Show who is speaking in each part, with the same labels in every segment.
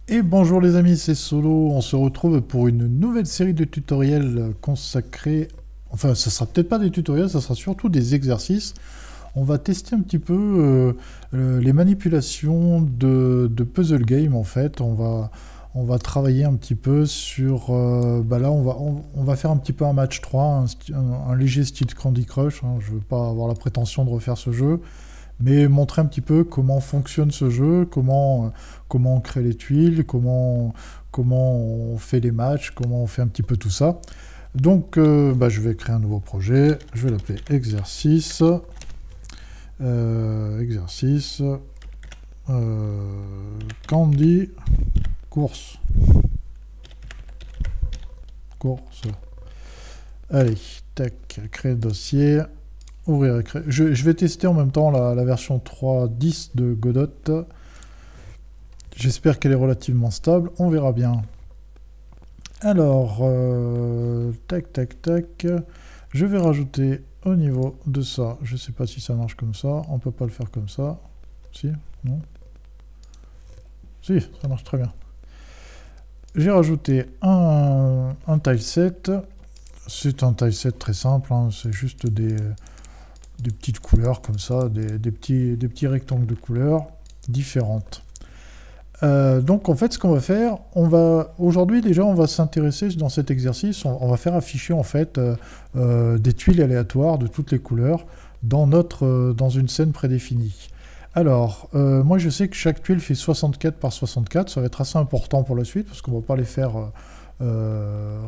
Speaker 1: Et bonjour les amis, c'est Solo. On se retrouve pour une nouvelle série de tutoriels consacrés. Enfin, ça sera peut-être pas des tutoriels, ça sera surtout des exercices. On va tester un petit peu les manipulations de puzzle game en fait. On va travailler un petit peu sur. Là, on va faire un petit peu un match 3, un léger style Candy Crush, hein. Je veux pas avoir la prétention de refaire ce jeu, mais montrer un petit peu comment fonctionne ce jeu, comment on crée les tuiles, comment on fait les matchs, comment on fait un petit peu tout ça. Donc, je vais créer un nouveau projet. Je vais l'appeler exercice. Exercice. Candy course. Course. Allez, tac, créer le dossier. Ouvrir et créer. Je vais tester en même temps la version 3.10 de Godot. J'espère qu'elle est relativement stable. On verra bien. Alors, tac, tac, tac. Je vais rajouter au niveau de ça. Je ne sais pas si ça marche comme ça. On ne peut pas le faire comme ça. Si? Non? Si, ça marche très bien. J'ai rajouté un tileset. C'est un tileset très simple, hein. C'est juste des petites couleurs comme ça, des petits rectangles de couleurs différentes. Donc en fait, ce qu'on va faire, aujourd'hui déjà, on va s'intéresser dans cet exercice, on va faire afficher en fait des tuiles aléatoires de toutes les couleurs dans une scène prédéfinie. Alors, moi je sais que chaque tuile fait 64 par 64, ça va être assez important pour la suite, parce qu'on ne va pas les faire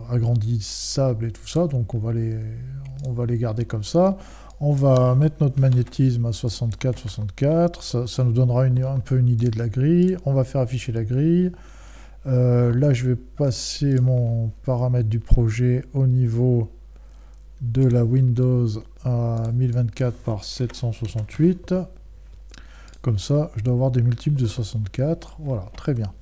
Speaker 1: agrandissables et tout ça, donc on va les garder comme ça. On va mettre notre magnétisme à 64, 64, ça nous donnera un peu une idée de la grille. On va faire afficher la grille. Là, je vais passer mon paramètre du projet au niveau de la Windows à 1024 par 768. Comme ça, je dois avoir des multiples de 64. Voilà, très bien.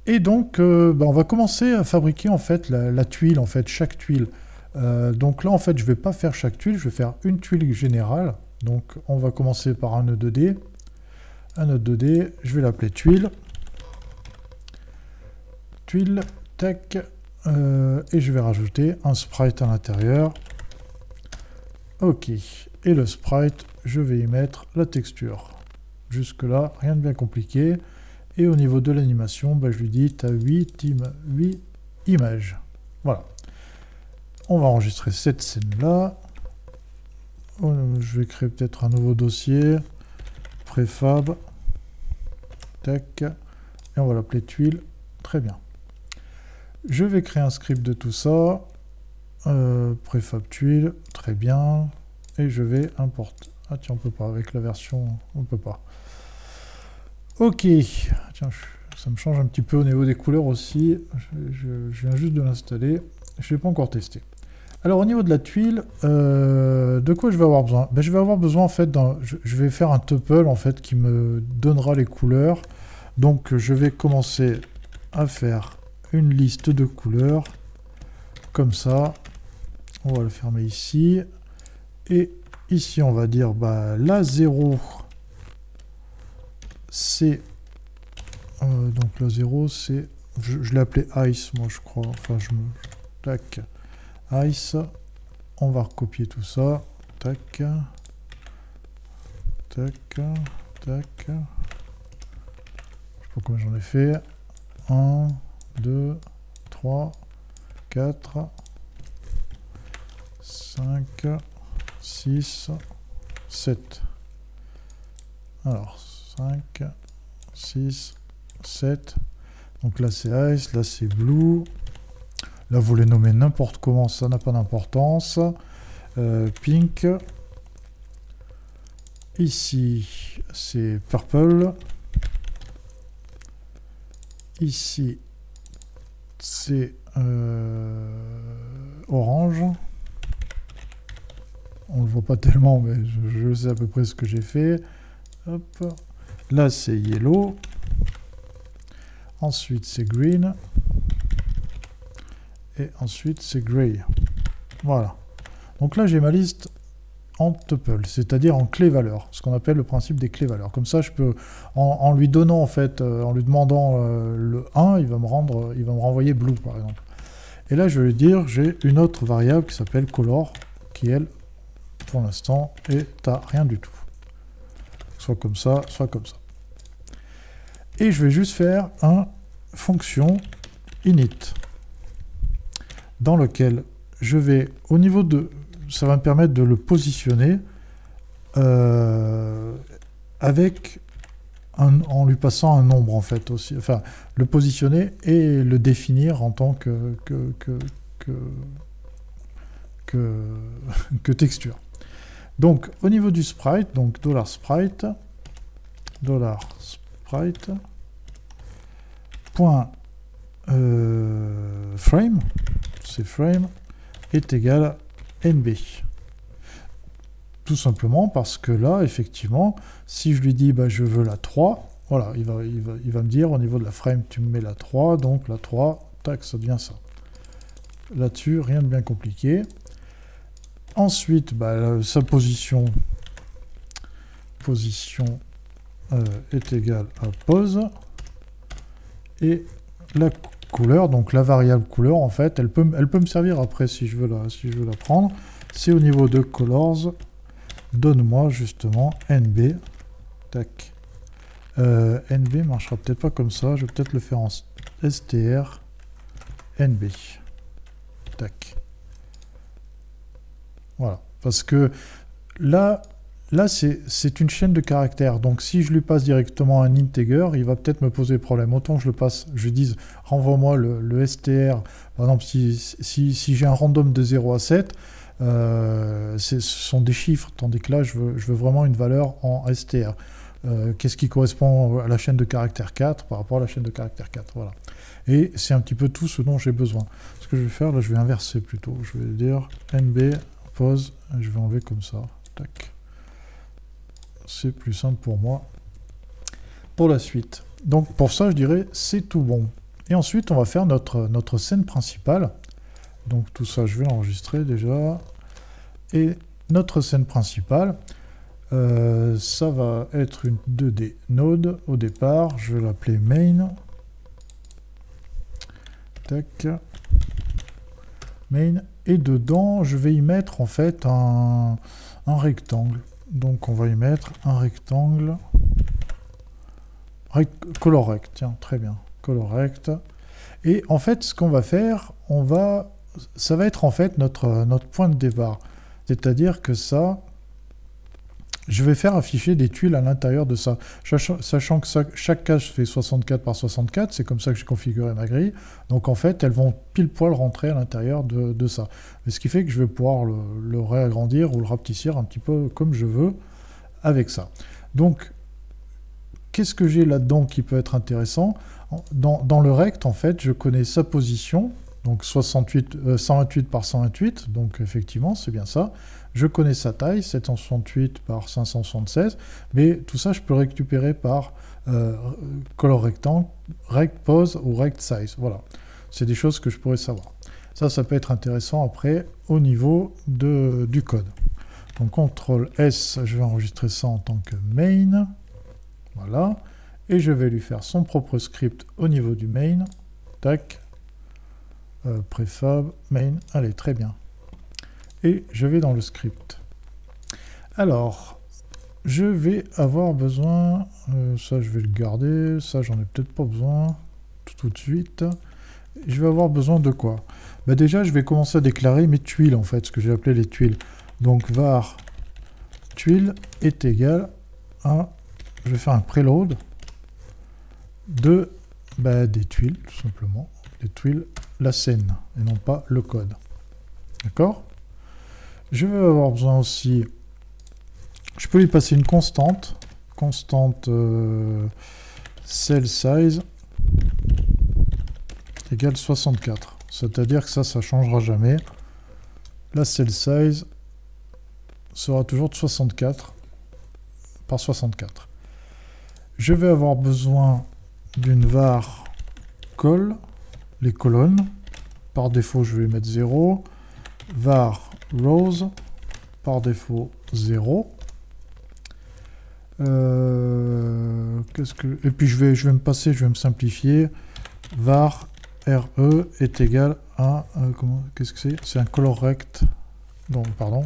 Speaker 1: Et donc, on va commencer à fabriquer en fait la tuile, en fait, chaque tuile. Donc là, en fait, je ne vais pas faire chaque tuile, je vais faire une tuile générale. Donc, on va commencer par un nœud 2D. Un nœud 2D, je vais l'appeler tuile. Tuile, tac. Et je vais rajouter un sprite à l'intérieur. Ok. Et le sprite, je vais y mettre la texture. Jusque-là, rien de bien compliqué. Et au niveau de l'animation, je lui dis, tu as 8 images. Voilà. On va enregistrer cette scène-là. Je vais créer peut-être un nouveau dossier. Préfab. Tac. Et on va l'appeler tuile. Très bien. Je vais créer un script de tout ça. Préfab tuile. Très bien. Et je vais importer. Ah tiens, on peut pas. Avec la version, on peut pas. Ok. Tiens, ça me change un petit peu au niveau des couleurs aussi. Je viens juste de l'installer. Je ne l'ai pas encore testé. Alors au niveau de la tuile, de quoi je vais avoir besoin? Je vais avoir besoin en fait je vais faire un tuple en fait qui me donnera les couleurs. Donc je vais commencer à faire une liste de couleurs comme ça. On va le fermer ici. Et ici on va dire la 0 c'est donc la 0 c'est je l'ai appelé ice moi je crois. Enfin tac. Ice, on va recopier tout ça, tac, tac, tac, je sais pas combien j'en ai fait, 1, 2, 3, 4, 5, 6, 7, alors 5, 6, 7, donc là c'est ice, là c'est blue. Là, vous les nommez n'importe comment, ça n'a pas d'importance. Pink. Ici, c'est purple. Ici, c'est orange. On ne le voit pas tellement, mais je sais à peu près ce que j'ai fait. Hop. Là, c'est yellow. Ensuite, c'est green. Et ensuite c'est gray. Voilà. Donc là j'ai ma liste en tuple, c'est-à-dire en clé-valeur, ce qu'on appelle le principe des clés-valeurs. Comme ça, je peux, en lui donnant, en fait, en lui demandant le 1, il va me renvoyer blue, par exemple. Et là, je vais lui dire, j'ai une autre variable qui s'appelle color, qui, elle, pour l'instant, est à rien du tout. Soit comme ça, soit comme ça. Et je vais juste faire un fonction init, dans lequel je vais, au niveau de... Ça va me permettre de le positionner avec en lui passant un nombre, en fait, aussi. Enfin, le positionner et le définir en tant que texture. Donc, au niveau du sprite, donc $sprite, point frame, c'est frame, est égal à NB. Tout simplement parce que là, effectivement, si je lui dis bah, je veux la 3, voilà, il va me dire au niveau de la frame, tu me mets la 3, donc la 3, tac, ça devient ça. Là-dessus, rien de bien compliqué. Ensuite, bah, sa position est égale à pose. Et la couleur, donc la variable couleur, en fait, elle peut me servir après si je veux la prendre. C'est au niveau de colors, donne-moi justement NB. Tac. NB marchera peut-être pas comme ça, je vais peut-être le faire en str NB. Tac. Voilà, parce que là c'est une chaîne de caractères, donc si je lui passe directement un integer, il va peut-être me poser problème. Autant je le passe, je lui dise, renvoie-moi le str, par exemple, si j'ai un random de 0 à 7, ce sont des chiffres, tandis que là, je veux vraiment une valeur en str. Qu'est-ce qui correspond à la chaîne de caractère 4 par rapport à la chaîne de caractère 4, voilà. Et c'est un petit peu tout ce dont j'ai besoin. Ce que je vais faire, là, je vais inverser plutôt. Je vais dire NB, pause, je vais enlever comme ça. Tac. C'est plus simple pour moi. Pour la suite. Donc, pour ça, je dirais, c'est tout bon. Et ensuite, on va faire notre scène principale. Donc, tout ça, je vais l'enregistrer déjà. Et notre scène principale... ça va être une 2D node au départ, je vais l'appeler main. Tac. Main. Et dedans, je vais y mettre en fait un rectangle. Donc on va y mettre un rectangle. Color rect, tiens, très bien. Color rect. Et en fait, ce qu'on va faire, ça va être en fait notre point de départ. C'est-à-dire que ça... Je vais faire afficher des tuiles à l'intérieur de ça, sachant que chaque case fait 64 par 64, c'est comme ça que j'ai configuré ma grille. Donc en fait, elles vont pile poil rentrer à l'intérieur de ça. Et ce qui fait que je vais pouvoir le réagrandir ou le rapetissir un petit peu comme je veux avec ça. Donc, qu'est-ce que j'ai là-dedans qui peut être intéressant? Dans le rect, en fait, je connais sa position, donc 128 par 128, donc effectivement, c'est bien ça. Je connais sa taille, 768 par 576, mais tout ça, je peux récupérer par color rectangle, rect pose ou rect size. Voilà, c'est des choses que je pourrais savoir. Ça peut être intéressant après au niveau du code. Donc, CTRL S, je vais enregistrer ça en tant que main. Voilà. Et je vais lui faire son propre script au niveau du main. Tac. Préfab, main. Allez, très bien. Et je vais dans le script. Alors, je vais avoir besoin... ça, je vais le garder. Ça, j'en ai peut-être pas besoin tout de suite. Je vais avoir besoin de quoi? Bah déjà, je vais commencer à déclarer mes tuiles, en fait, ce que j'ai appelé les tuiles. Donc, var tuile est égal à... Je vais faire un preload de des tuiles, tout simplement. Les tuiles, la scène, et non pas le code. D'accord? Je vais avoir besoin aussi... Je peux lui passer une constante. Constante cell size égale 64. C'est-à-dire que ça ne changera jamais. La cell size sera toujours de 64 par 64. Je vais avoir besoin d'une var col, les colonnes. Par défaut, je vais mettre 0. Var rows, par défaut 0. Et puis je vais me passer, je vais me simplifier. Var RE est égal à... qu'est-ce que c'est? C'est un color rect. Donc, pardon.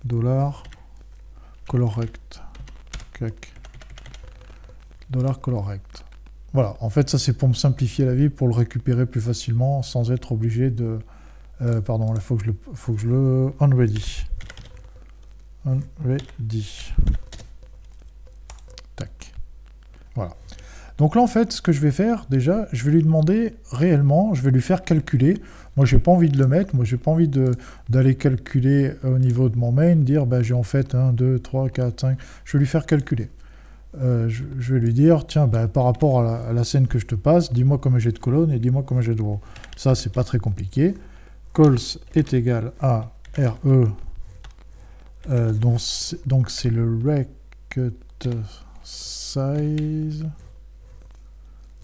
Speaker 1: Dollar color rect. Dollar color rect. Voilà, en fait, ça c'est pour me simplifier la vie, pour le récupérer plus facilement, sans être obligé de... pardon, il faut que je le... Unready. Unready. Tac. Voilà. Donc là, en fait, ce que je vais faire, déjà, je vais lui demander réellement, je vais lui faire calculer. Moi, j'ai pas envie de le mettre, moi, j'ai pas envie d'aller calculer au niveau de mon main, dire, ben, j'ai en fait 1, 2, 3, 4, 5. Je vais lui faire calculer. Je vais lui dire, tiens, ben, par rapport à la scène que je te passe, dis-moi combien j'ai de colonnes et dis-moi combien j'ai de rows. Ça, c'est pas très compliqué. Cols est égal à RE, donc c'est le rect size.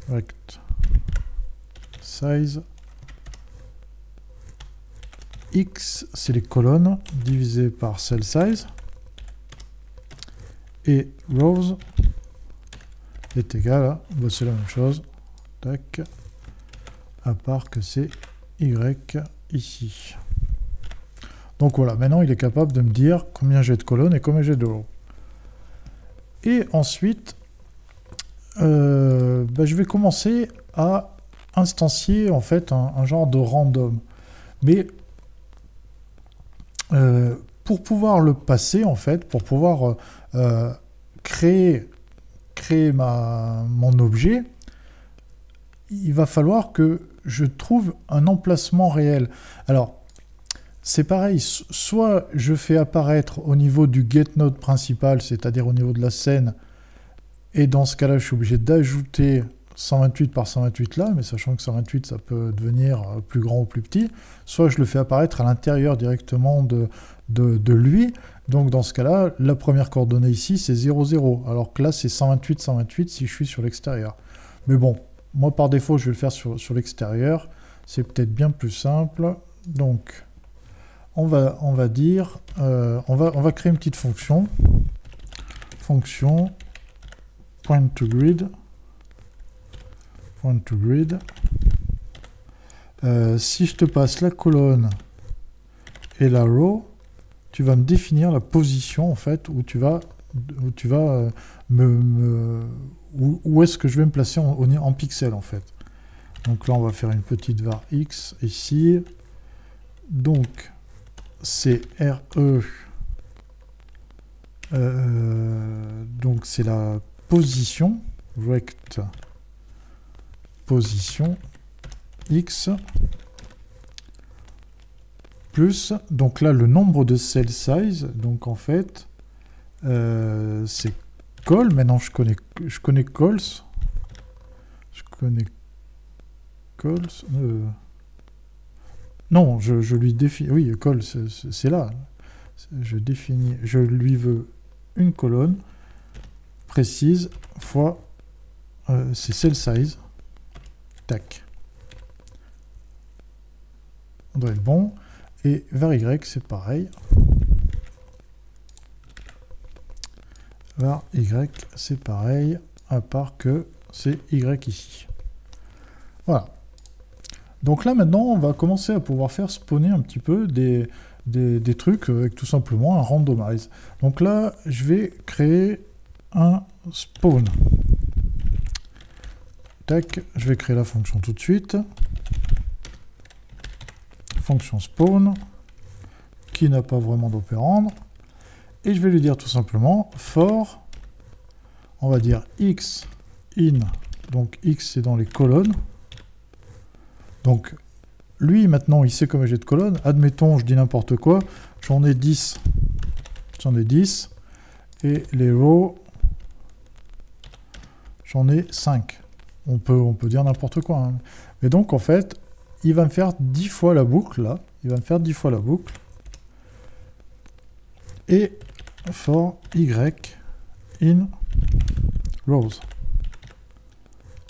Speaker 1: Rect size. X, c'est les colonnes, divisé par cell size. Et rows est égal à, bah c'est la même chose, tac, à part que c'est Y ici. Donc voilà, maintenant il est capable de me dire combien j'ai de colonnes et combien j'ai de rows. Et ensuite, bah, je vais commencer à instancier en fait un genre de random. Mais pour pouvoir le passer, en fait, pour pouvoir créer mon objet, il va falloir que je trouve un emplacement réel. Alors, c'est pareil, soit je fais apparaître au niveau du getNode principal, c'est-à-dire au niveau de la scène, et dans ce cas-là, je suis obligé d'ajouter 128 par 128 là, mais sachant que 128, ça peut devenir plus grand ou plus petit, soit je le fais apparaître à l'intérieur directement de lui. Donc dans ce cas-là, la première coordonnée ici, c'est 0, 0, alors que là, c'est 128, 128 si je suis sur l'extérieur. Mais bon, moi par défaut, je vais le faire sur l'extérieur. C'est peut-être bien plus simple. Donc, on va dire, on va créer une petite fonction. Fonction point to grid. Point to grid. Si je te passe la colonne et la row, tu vas me définir la position en fait où tu vas où est-ce que je vais me placer en pixels en fait. Donc là on va faire une petite var x ici. Donc c'est RE. Donc c'est la position rect position x plus, donc là le nombre de cell size, donc en fait c'est col. Maintenant je connais cols, non, je lui définis, oui, col c'est là, je lui veux une colonne précise fois c'est cell size, tac, on doit être bon. Et var y, c'est pareil. Var y, c'est pareil, à part que c'est y ici. Voilà. Donc là, maintenant, on va commencer à pouvoir faire spawner un petit peu des trucs avec tout simplement un randomize. Donc là, je vais créer un spawn. Tac, je vais créer la fonction tout de suite. Fonction spawn, qui n'a pas vraiment d'opérande, et je vais lui dire tout simplement for, on va dire x in, donc x c'est dans les colonnes, donc lui maintenant il sait combien j'ai de colonnes, admettons je dis n'importe quoi, j'en ai 10, et les rows, j'en ai 5, on peut dire n'importe quoi, hein. Et donc en fait, il va me faire 10 fois la boucle, là. Il va me faire 10 fois la boucle. Et for y in rows.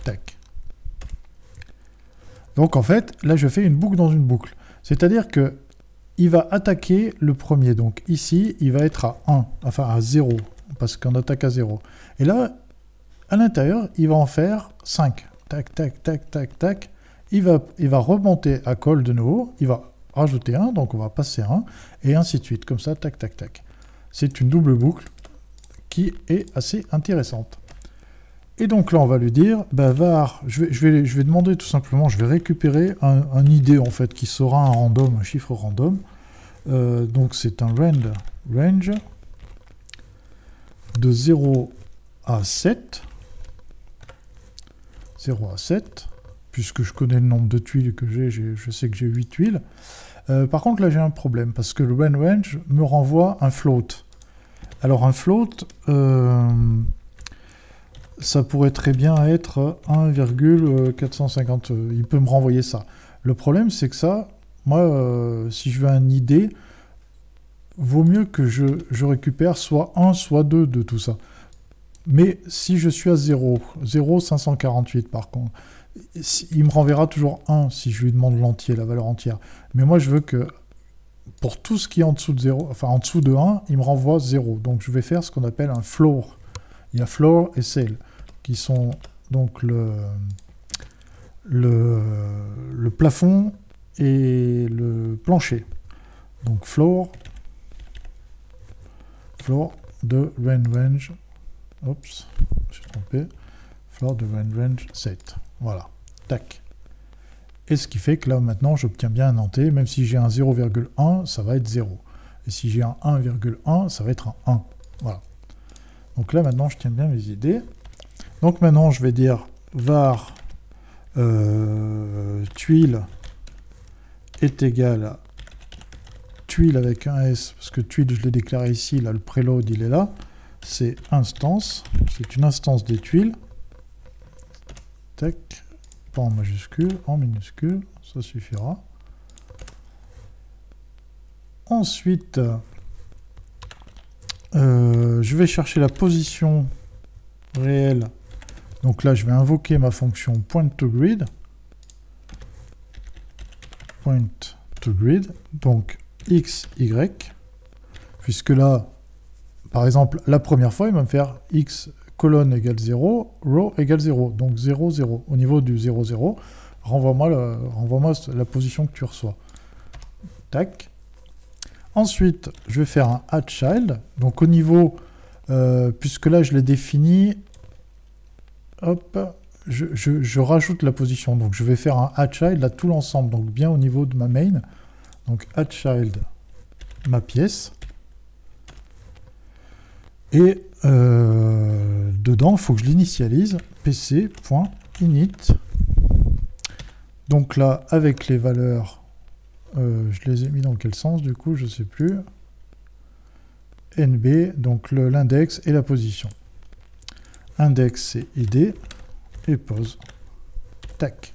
Speaker 1: Tac. Donc en fait, là je fais une boucle dans une boucle. C'est-à-dire que il va attaquer le premier. Donc ici, il va être à 1, enfin à 0, parce qu'on attaque à 0. Et là, à l'intérieur, il va en faire 5. Tac, tac, tac, tac, tac. Il va remonter à call de nouveau, il va rajouter 1, donc on va passer 1, et ainsi de suite, comme ça, tac, tac, tac. C'est une double boucle qui est assez intéressante. Et donc là, on va lui dire, bah, var, je vais demander tout simplement, je vais récupérer un ID, en fait, qui sera un random, un chiffre random. Donc c'est un range de 0 à 7. 0 à 7. Puisque je connais le nombre de tuiles que j'ai, je sais que j'ai 8 tuiles. Par contre, là, j'ai un problème, parce que le range me renvoie un float. Alors, un float, ça pourrait très bien être 1,450. Il peut me renvoyer ça. Le problème, c'est que ça, moi, si je veux un ID, vaut mieux que je récupère soit 1, soit 2 de tout ça. Mais si je suis à 0, 0,548 par contre, il me renverra toujours 1 si je lui demande l'entier, la valeur entière. Mais moi, je veux que pour tout ce qui est en dessous de 0, enfin en dessous de 1, il me renvoie 0. Donc je vais faire ce qu'on appelle un floor. Il y a floor et cell, qui sont donc le plafond et le plancher. Donc floor de range. Oups, j'ai trompé. Floor de range 7. Voilà, tac. Et ce qui fait que là, maintenant, j'obtiens bien un entier. Même si j'ai un 0,1, ça va être 0. Et si j'ai un 1,1, ça va être un 1. Voilà. Donc là, maintenant, je tiens bien mes idées. Donc maintenant, je vais dire var tuile est égal à tuile avec un S, parce que tuile, je l'ai déclaré ici, là, le preload, il est là. C'est instance, c'est une instance des tuiles. Tac, pas en majuscule, en minuscule, ça suffira. Ensuite, je vais chercher la position réelle. Donc là, je vais invoquer ma fonction point_to_grid. Point_to_grid, donc x, y, puisque là, par exemple, la première fois, il va me faire x colonne égale 0, row égale 0, donc 0, 0. Au niveau du 0, 0, renvoie-moi la position que tu reçois. Tac. Ensuite, je vais faire un addChild. Donc au niveau, puisque là je l'ai défini, hop, je rajoute la position. Donc je vais faire un addChild à tout l'ensemble, donc bien au niveau de ma main. Donc addChild, ma pièce. Et dedans, il faut que je l'initialise, pc.init. Donc là, avec les valeurs, je les ai mis dans quel sens du coup, je ne sais plus. NB, donc l'index et la position. Index, c'est id, et pose. Tac.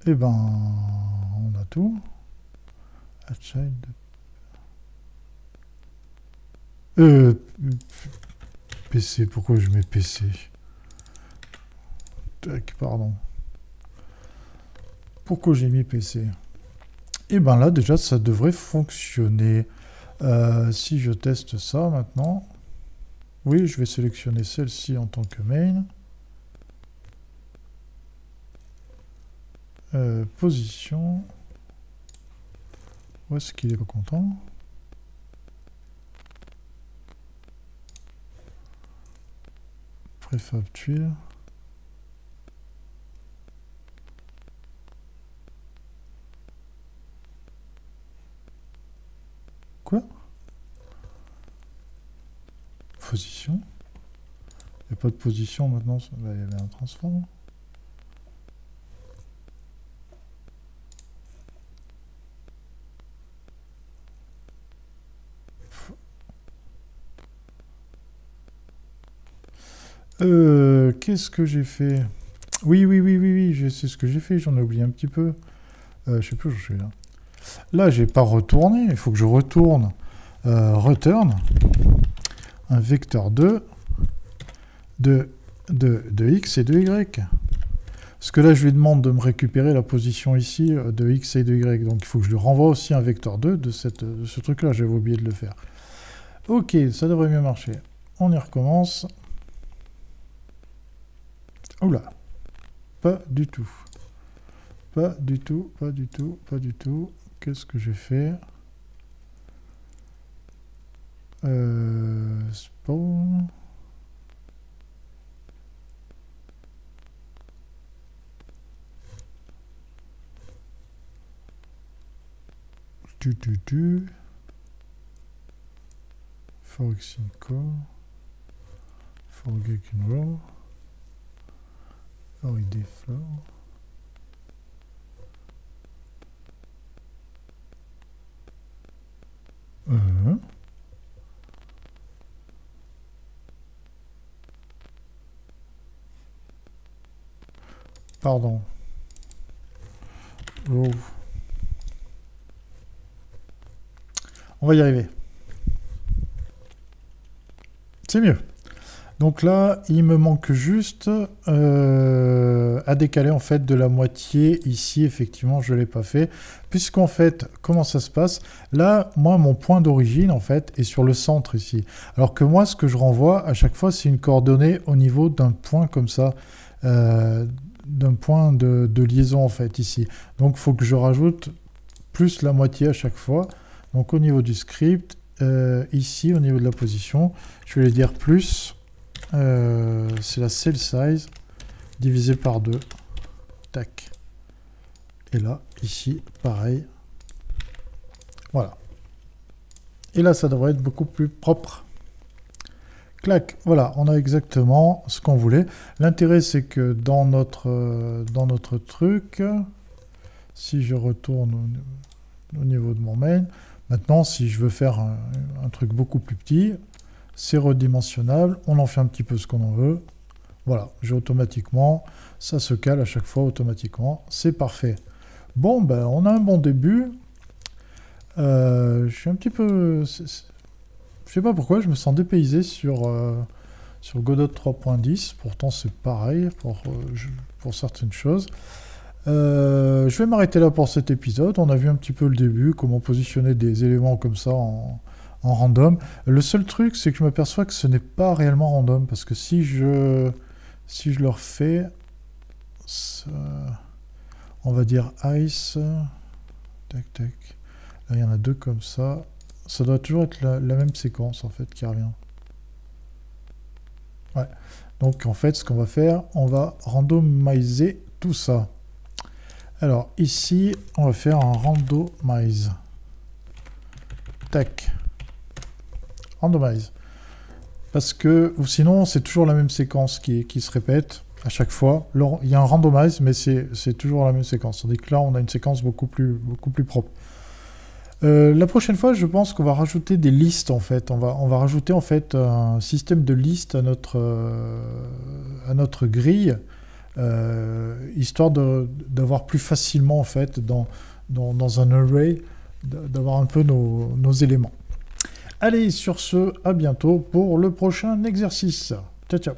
Speaker 1: Et ben, on a tout. PC, pourquoi je mets PC? Tac, pardon. Pourquoi j'ai mis PC? Et ben là, déjà, ça devrait fonctionner. Si je teste ça maintenant, oui, je vais sélectionner celle-ci en tant que main. Position. Où est-ce qu'il est pas content? Préfab tuile. Quoi? Position? Il n'y a pas de position maintenant, il y avait un transform. Qu'est-ce que j'ai fait? Oui, je sais ce que j'ai fait, j'en ai oublié un petit peu. Je sais plus où je suis là. Là, j'ai pas retourné, il faut que je retourne return un vecteur 2 de x et de y. Parce que là, je lui demande de me récupérer la position ici de X et de Y. Donc, il faut que je lui renvoie aussi un vecteur 2 de ce truc-là. J'avais oublié de le faire. Ok, ça devrait mieux marcher. On y recommence. Oula. Pas du tout. Pas du tout, pas du tout, pas du tout. Qu'est-ce que j'ai fait? Spawn. For Geeking Row. For ID Flow. Pardon. Oh. On va y arriver. C'est mieux. Donc là, il me manque juste à décaler en fait de la moitié. Ici, effectivement, je ne l'ai pas fait. Puisqu'en fait, comment ça se passe? Là, moi, mon point d'origine, en fait, est sur le centre ici. Alors que moi, ce que je renvoie à chaque fois, c'est une coordonnée au niveau d'un point comme ça. D'un point de liaison, en fait, ici. Donc, il faut que je rajoute plus la moitié à chaque fois. Donc, au niveau du script, ici, au niveau de la position, je vais lui dire plus... c'est la cell size divisé par 2. Tac. Et là, ici, pareil. Voilà. Et là, ça devrait être beaucoup plus propre. Clac. Voilà, on a exactement ce qu'on voulait. L'intérêt, c'est que dans notre truc, si je retourne au niveau de mon main, maintenant, si je veux faire un truc beaucoup plus petit, c'est redimensionnable, on en fait un petit peu ce qu'on en veut. Voilà, j'ai automatiquement, ça se cale à chaque fois automatiquement, c'est parfait. Bon, ben, on a un bon début. Je suis un petit peu... Je sais pas pourquoi, je me sens dépaysé sur Godot 3.10, pourtant c'est pareil pour certaines choses. Je vais m'arrêter là pour cet épisode. On a vu un petit peu le début, comment positionner des éléments comme ça en random. Le seul truc, c'est que je m'aperçois que ce n'est pas réellement random, parce que si je le refais, on va dire ice, tac tac, là il y en a deux comme ça doit toujours être la même séquence en fait qui revient. Ouais, donc en fait ce qu'on va faire, on va randomiser tout ça. Alors ici, on va faire un randomize. Tac. Randomize. Parce que, ou sinon, c'est toujours la même séquence qui se répète à chaque fois. Alors, il y a un randomize, mais c'est toujours la même séquence. Tandis que là, on a une séquence beaucoup plus propre. La prochaine fois, je pense qu'on va rajouter des listes, en fait. On va rajouter, en fait, un système de listes à notre grille, histoire d'avoir plus facilement, en fait, dans un array, d'avoir un peu nos éléments. Allez, sur ce, à bientôt pour le prochain exercice. Ciao, ciao.